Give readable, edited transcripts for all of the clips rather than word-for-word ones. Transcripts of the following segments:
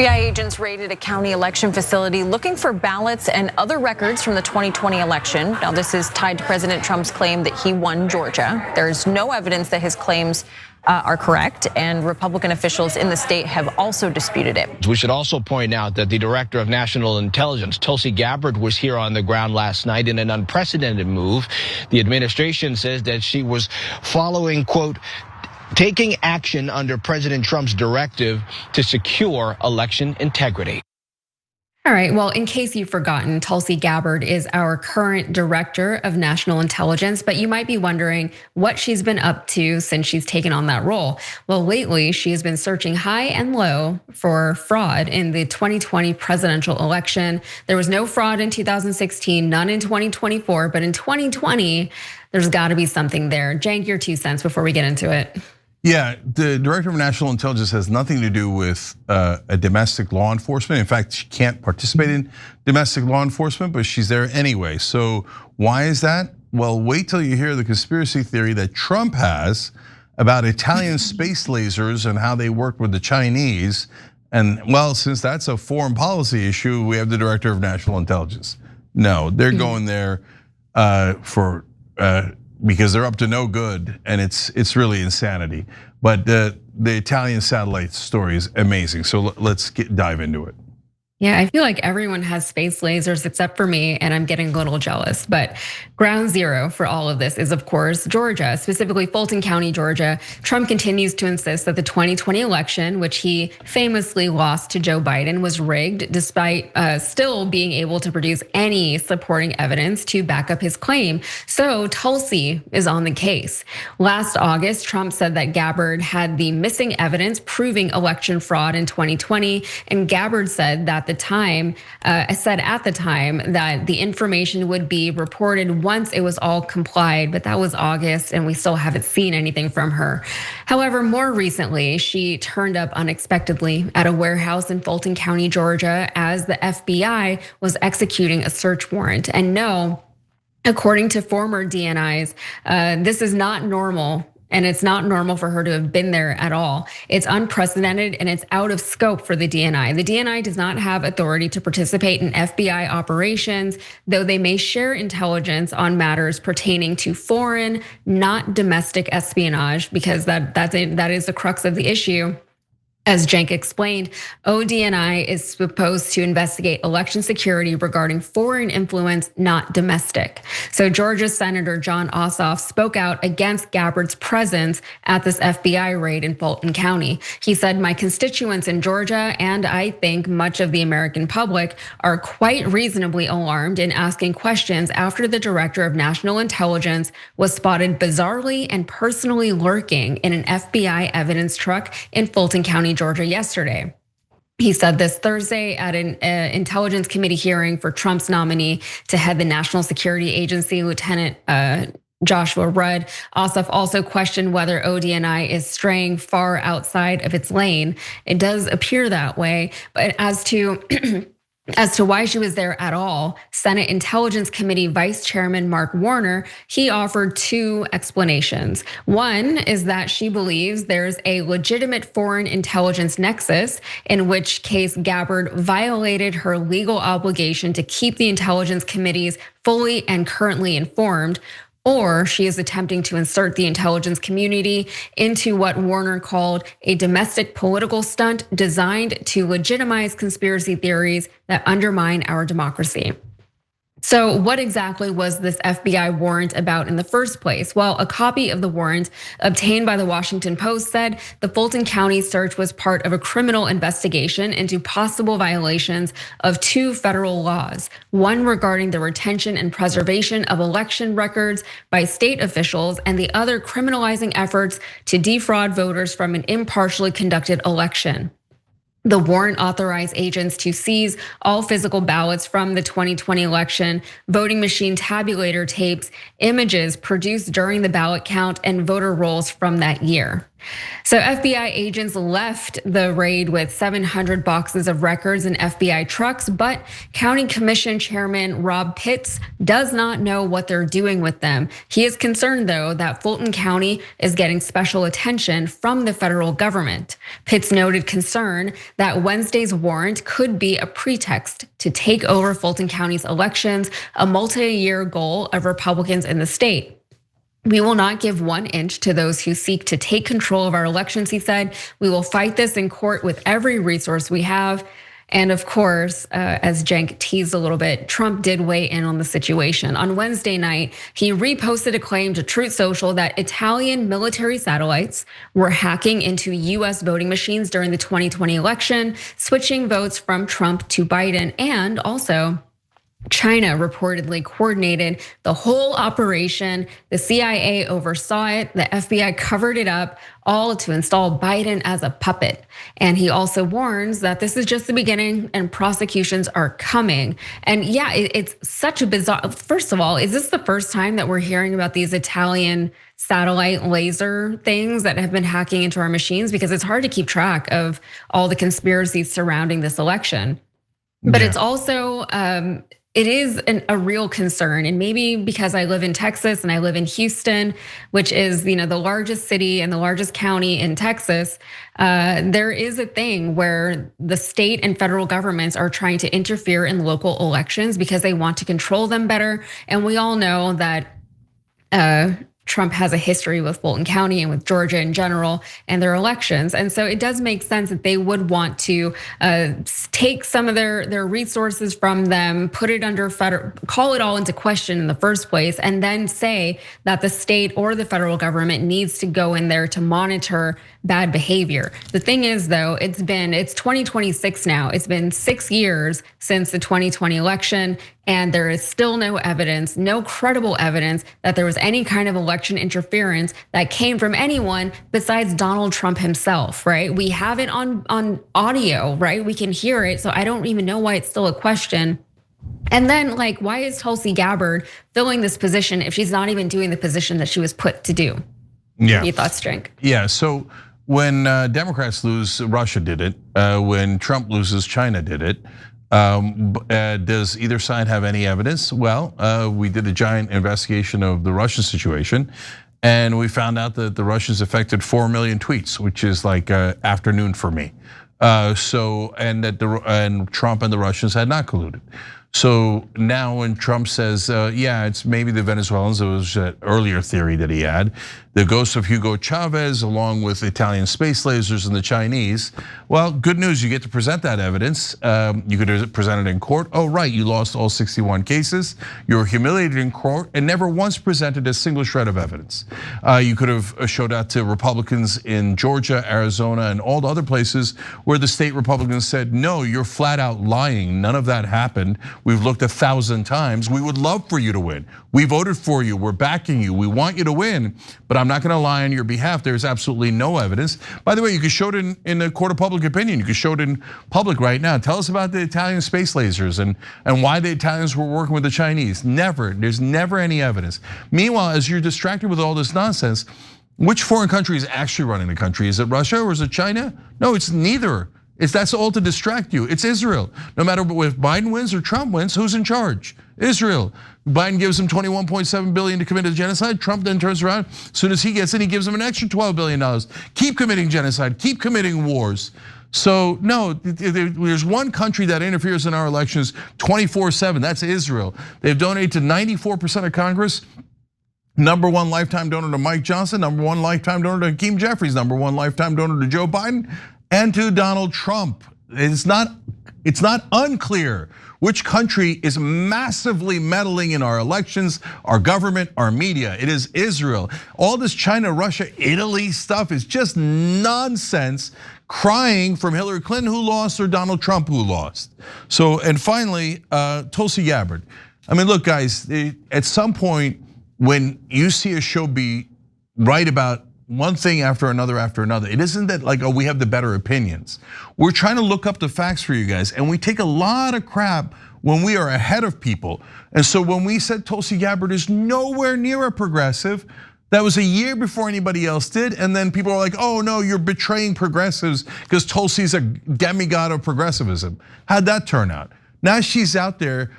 FBI agents raided a county election facility looking for ballots and other records from the 2020 election. Now, this is tied to President Trump's claim that he won Georgia. There's no evidence that his claims are correct, and Republican officials in the state have also disputed it. We should also point out that the director of national intelligence, TULSI GABBARD, was here on the ground last night in an unprecedented move. The administration says that she was following, quote, taking action under President Trump's directive to secure election integrity. All right, well, in case you've forgotten, TULSI GABBARD is our current director of national intelligence, but you might be wondering what she's been up to since she's taken on that role. Well, lately, she has been searching high and low for fraud in the 2020 presidential election. There was no fraud in 2016, none in 2024, but in 2020, there's gotta be something there. Cenk, your 2 cents before we get into it. Yeah, the director of national intelligence has nothing to do with a domestic law enforcement. In fact, she can't participate in domestic law enforcement, but she's there anyway. So why is that? Well, wait till you hear the conspiracy theory that Trump has about Italian space lasers and how they work with the Chinese. And well, since that's a foreign policy issue, we have the director of national intelligence. No, they're going there because they're up to no good, and it's really insanity. But the Italian satellite story is amazing. So let's dive into it. Yeah, I feel like everyone has space lasers except for me, and I'm getting a little jealous. But ground zero for all of this is, of course, Georgia, specifically Fulton County, Georgia. Trump continues to insist that the 2020 election, which he famously lost to Joe Biden, was rigged, despite still being able to produce any supporting evidence to back up his claim. So Tulsi is on the case. Last August, Trump said that Gabbard had the missing evidence proving election fraud in 2020, and Gabbard said that at the time that the information would be reported once it was all complied, but that was August and we still haven't seen anything from her. However, more recently, she turned up unexpectedly at a warehouse in Fulton County, Georgia, as the FBI was executing a search warrant. And no, according to former DNIs, this is not normal. And it's not normal for her to have been there at all. It's unprecedented and it's out of scope for the DNI. The DNI does not have authority to participate in FBI operations, though they may share intelligence on matters pertaining to foreign, not domestic espionage, because that is the crux of the issue. As Cenk explained, ODNI is supposed to investigate election security regarding foreign influence, not domestic. So Georgia Senator Jon Ossoff spoke out against Gabbard's presence at this FBI raid in Fulton County. He said, "My constituents in Georgia, and I think much of the American public, are quite reasonably alarmed and asking questions after the director of national intelligence was spotted bizarrely and personally lurking in an FBI evidence truck in Fulton County, Georgia yesterday." He said this Thursday at an Intelligence Committee hearing for Trump's nominee to head the National Security Agency, Lieutenant Joshua Rudd. Ossoff also questioned whether ODNI is straying far outside of its lane. It does appear that way, but as to why she was there at all, Senate Intelligence Committee Vice Chairman Mark Warner, he offered 2 explanations. One is that she believes there's a legitimate foreign intelligence nexus, in which case Gabbard violated her legal obligation to keep the Intelligence Committees fully and currently informed. Or she is attempting to insert the intelligence community into what Warner called a domestic political stunt designed to legitimize conspiracy theories that undermine our democracy. So what exactly was this FBI warrant about in the first place? Well, a copy of the warrant obtained by the Washington Post said the Fulton County search was part of a criminal investigation into possible violations of 2 federal laws. One regarding the retention and preservation of election records by state officials, and the other criminalizing efforts to defraud voters from an impartially conducted election. The warrant authorized agents to seize all physical ballots from the 2020 election, voting machine tabulator tapes, images produced during the ballot count, and voter rolls from that year. So FBI agents left the raid with 700 boxes of records in FBI trucks, but County Commission Chairman Rob Pitts does not know what they're doing with them. He is concerned, though, that Fulton County is getting special attention from the federal government. Pitts noted concern that Wednesday's warrant could be a pretext to take over Fulton County's elections, a multi-year goal of Republicans in the state. We will not give 1 inch to those who seek to take control of our elections, he said. We will fight this in court with every resource we have. And of course, as Cenk teased a little bit, Trump did weigh in on the situation. On Wednesday night, he reposted a claim to Truth Social that Italian military satellites were hacking into US voting machines during the 2020 election, switching votes from Trump to Biden, and also China reportedly coordinated the whole operation. The CIA oversaw it. The FBI covered it up, all to install Biden as a puppet. And he also warns that this is just the beginning and prosecutions are coming. And yeah, it's such a bizarre, first of all, is this the first time that we're hearing about these Italian satellite laser things that have been hacking into our machines? Because it's hard to keep track of all the conspiracies surrounding this election. But it's also, it is a real concern, and maybe because I live in Texas and I live in Houston, which is the largest city and the largest county in Texas, there is a thing where the state and federal governments are trying to interfere in local elections because they want to control them better. And we all know that Trump has a history with Fulton County and with Georgia in general and their elections. And so it does make sense that they would want to take some of their resources from them, put it under federal, call it all into question in the first place, and then say that the state or the federal government needs to go in there to monitor bad behavior. The thing is, though, it's 2026 now. It's been 6 years since the 2020 election, and there is still no evidence, no credible evidence that there was any kind of election interference that came from anyone besides Donald Trump himself, right? We have it on audio, right? We can hear it, so I don't even know why it's still a question. And then, why is Tulsi Gabbard filling this position if she's not even doing the position that she was put to do? Yeah. Any thoughts, Cenk? Yeah, so when Democrats lose, Russia did it. When Trump loses, China did it. Does either side have any evidence? Well, we did a giant investigation of the Russian situation, and we found out that the Russians affected 4 million tweets, which is like afternoon for me. And Trump and the Russians had not colluded. So now when Trump says, yeah, it's maybe the Venezuelans, it was an earlier theory that he had, the ghost of Hugo Chavez along with Italian space lasers and the Chinese. Well, good news, you get to present that evidence. You could present it in court. Oh, right, you lost all 61 cases. You were humiliated in court and never once presented a single shred of evidence. You could have showed that to Republicans in Georgia, Arizona, and all the other places where the state Republicans said, no, you're flat out lying. None of that happened. We've looked 1,000 times. We would love for you to win. We voted for you, we're backing you, we want you to win, but I'm not gonna lie on your behalf. There's absolutely no evidence. By the way, you could show it in a court of public opinion. You could show it in public right now. Tell us about the Italian space lasers and why the Italians were working with the Chinese. Never, there's never any evidence. Meanwhile, as you're distracted with all this nonsense, which foreign country is actually running the country? Is it Russia or is it China? No, it's neither. That's all to distract you. It's Israel. No matter if Biden wins or Trump wins, who's in charge? Israel. Biden gives him 21.7 billion to commit a genocide. Trump then turns around. As soon as he gets in, he gives him an extra $12 billion. Keep committing genocide. Keep committing wars. So no, there's one country that interferes in our elections 24/7. That's Israel. They've donated to 94% of Congress. #1 lifetime donor to Mike Johnson. #1 lifetime donor to Hakeem Jeffries. #1 lifetime donor to Joe Biden and to Donald Trump. It's not unclear which country is massively meddling in our elections, our government, our media. It is Israel. All this China, Russia, Italy stuff is just nonsense, crying from Hillary Clinton who lost or Donald Trump who lost. So, and finally, Tulsi Gabbard. I mean, look guys, at some point when you see a show be right about one thing after another, it isn't that like, oh, we have the better opinions. We're trying to look up the facts for you guys, and we take a lot of crap when we are ahead of people. And so when we said Tulsi Gabbard is nowhere near a progressive, That was a year before anybody else did, and then people are like, oh no, you're betraying progressives because Tulsi's a demigod of progressivism. How'd that turn out? Now she's out there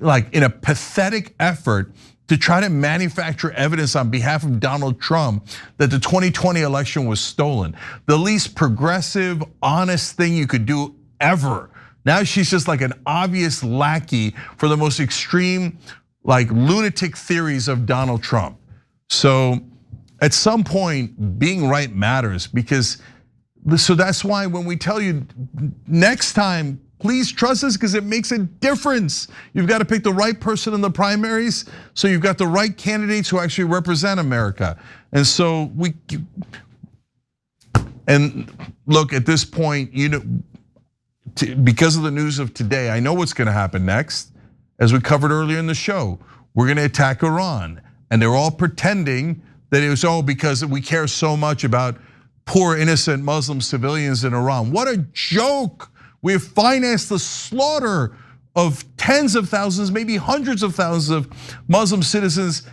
like in a pathetic effort to try to manufacture evidence on behalf of Donald Trump that the 2020 election was stolen. The least progressive, honest thing you could do ever. Now she's just like an obvious lackey for the most extreme, like lunatic theories of Donald Trump. So at some point, being right matters so that's why when we tell you next time, please trust us because it makes a difference. You've got to pick the right person in the primaries, so you've got the right candidates who actually represent America. And so look, at this point, because of the news of today, I know what's gonna happen next. As we covered earlier in the show, we're gonna attack Iran. And they're all pretending that it was all because we care so much about poor innocent Muslim civilians in Iran. What a joke. We have financed the slaughter of tens of thousands, maybe hundreds of thousands of Muslim citizens,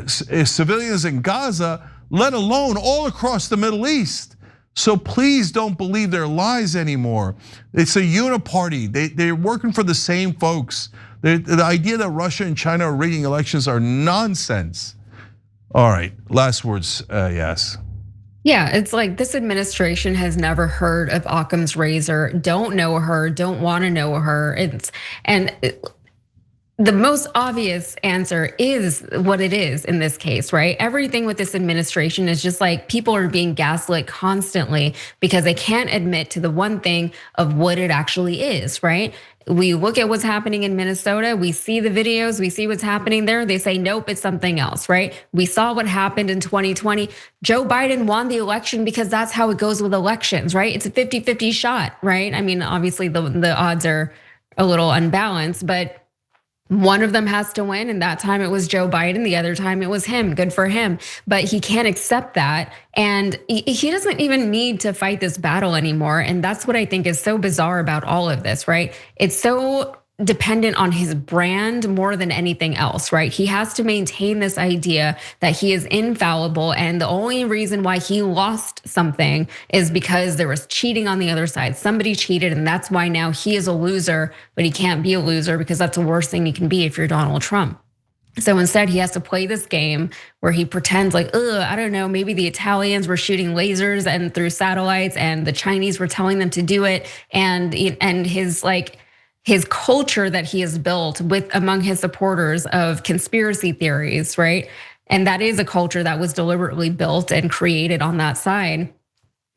civilians in Gaza, let alone all across the Middle East. So please don't believe their lies anymore. It's a uniparty. They're working for the same folks. The idea that Russia and China are rigging elections are nonsense. All right, last words, yes. Yeah, it's like this administration has never heard of Occam's razor, don't know her, don't want to know her. The most obvious answer is what it is in this case, right? Everything with this administration is just like people are being gaslit constantly because they can't admit to the one thing of what it actually is, right? We look at what's happening in Minnesota, we see the videos, we see what's happening there. They say, nope, it's something else, right? We saw what happened in 2020. Joe Biden won the election because that's how it goes with elections, right? It's a 50-50 shot, right? I mean, obviously the odds are a little unbalanced, but one of them has to win, and that time it was Joe Biden, the other time it was him, good for him. But he can't accept that, and he doesn't even need to fight this battle anymore. And that's what I think is so bizarre about all of this, right? It's so dependent on his brand more than anything else, right? He has to maintain this idea that he is infallible, and the only reason why he lost something is because there was cheating on the other side. Somebody cheated, and that's why now he is a loser, but he can't be a loser because that's the worst thing you can be if you're Donald Trump. So instead, he has to play this game where he pretends like, I don't know, maybe the Italians were shooting lasers and through satellites, and the Chinese were telling them to do it, and his culture that he has built with among his supporters of conspiracy theories, right? And that is a culture that was deliberately built and created on that side.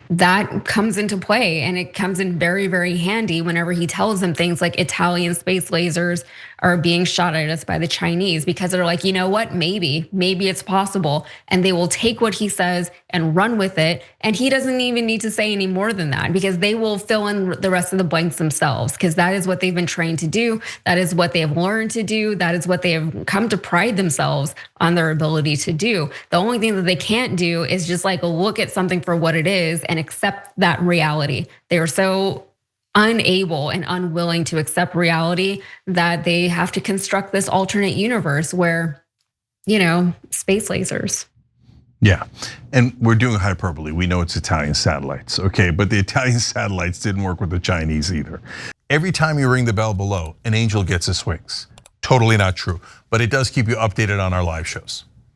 That comes into play, and it comes in very, very handy whenever he tells them things like Italian space lasers are being shot at us by the Chinese, because they're like, you know what, maybe it's possible. And they will take what he says and run with it. And he doesn't even need to say any more than that, because they will fill in the rest of the blanks themselves, because that is what they've been trained to do. That is what they have learned to do. That is what they have come to pride themselves on their ability to do. The only thing that they can't do is just like look at something for what it is and accept that reality. They are so unable and unwilling to accept reality that they have to construct this alternate universe where, space lasers. Yeah, and we're doing hyperbole. We know it's Italian satellites, okay? But the Italian satellites didn't work with the Chinese either. Every time you ring the bell below, an angel gets its wings. Totally not true, but it does keep you updated on our live shows.